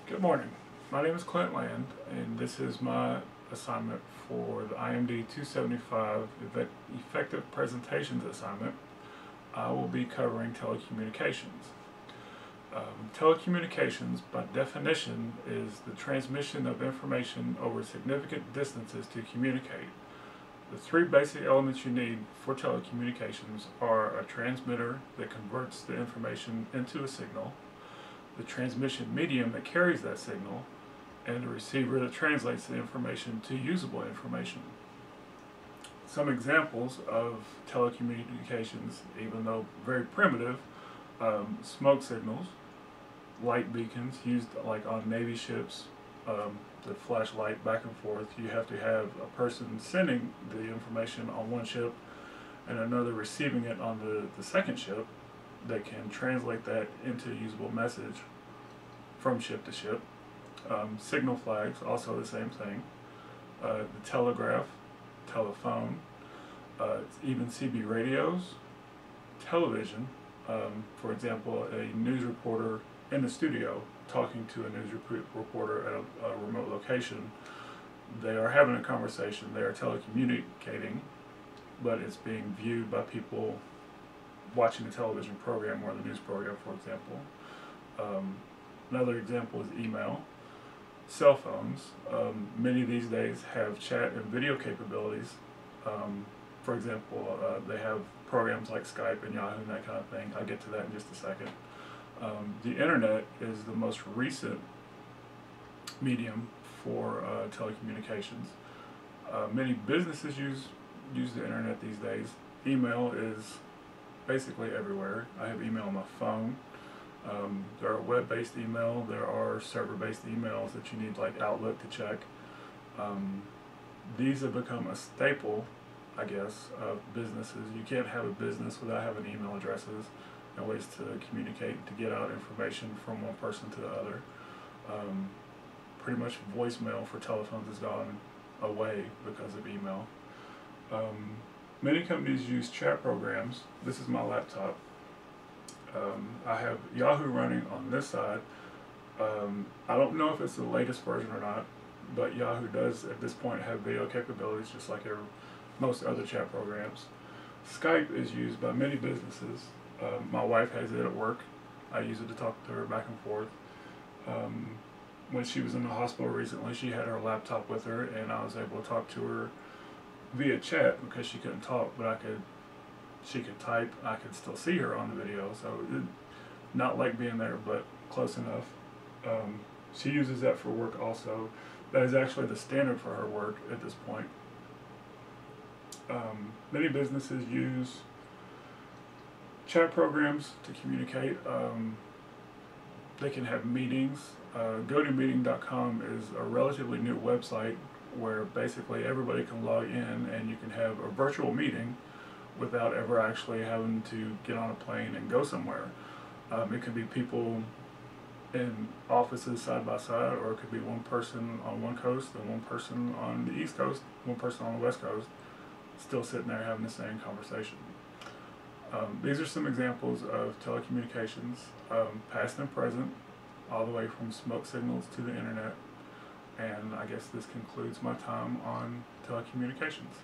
Good morning. My name is Clint Land, and this is my assignment for the IMD275 Effective Presentations assignment. I will be covering telecommunications. Telecommunications, by definition, is the transmission of information over significant distances to communicate. The three basic elements you need for telecommunications are a transmitter that converts the information into a signal, the transmission medium that carries that signal, and a receiver that translates the information to usable information. Some examples of telecommunications, even though very primitive, smoke signals, light beacons used like on Navy ships that flash light back and forth. You have to have a person sending the information on one ship and another receiving it on the second ship that can translate that into a usable message from ship to ship. Signal flags, also the same thing. The telegraph, telephone, even CB radios, television. For example, a news reporter in the studio talking to a news reporter at a remote location. They are having a conversation, they are telecommunicating, but it's being viewed by people watching a television program or the news program, for example. Another example is email. Cell phones, many these days have chat and video capabilities. For example, they have programs like Skype and Yahoo and that kind of thing. I'll get to that in just a second. The internet is the most recent medium for telecommunications. Many businesses use the internet these days. Email is basically everywhere. I have email on my phone. There are web-based email, there are server-based emails that you need like Outlook to check. These have become a staple, I guess, of businesses. You can't have a business without having email addresses and ways to communicate, to get out information from one person to the other. Pretty much voicemail for telephones has gone away because of email. Many companies use chat programs. This is my laptop. I have Yahoo running on this side. I don't know if it's the latest version or not, but Yahoo does at this point have video capabilities just like most other chat programs. Skype is used by many businesses. My wife has it at work. I use it to talk to her back and forth. When she was in the hospital recently, she had her laptop with her, and I was able to talk to her via chat because she couldn't talk, but she could type. I could still see her on the video, so not like being there, but close enough. She uses that for work also. That is actually the standard for her work at this point. Many businesses use chat programs to communicate. They can have meetings. GoToMeeting.com is a relatively new website where basically everybody can log in and you can have a virtual meeting without ever actually having to get on a plane and go somewhere. It could be people in offices side by side, or it could be one person on one coast and one person on the East Coast, one person on the West Coast, still sitting there having the same conversation. These are some examples of telecommunications, past and present, all the way from smoke signals to the internet, and I guess this concludes my time on telecommunications.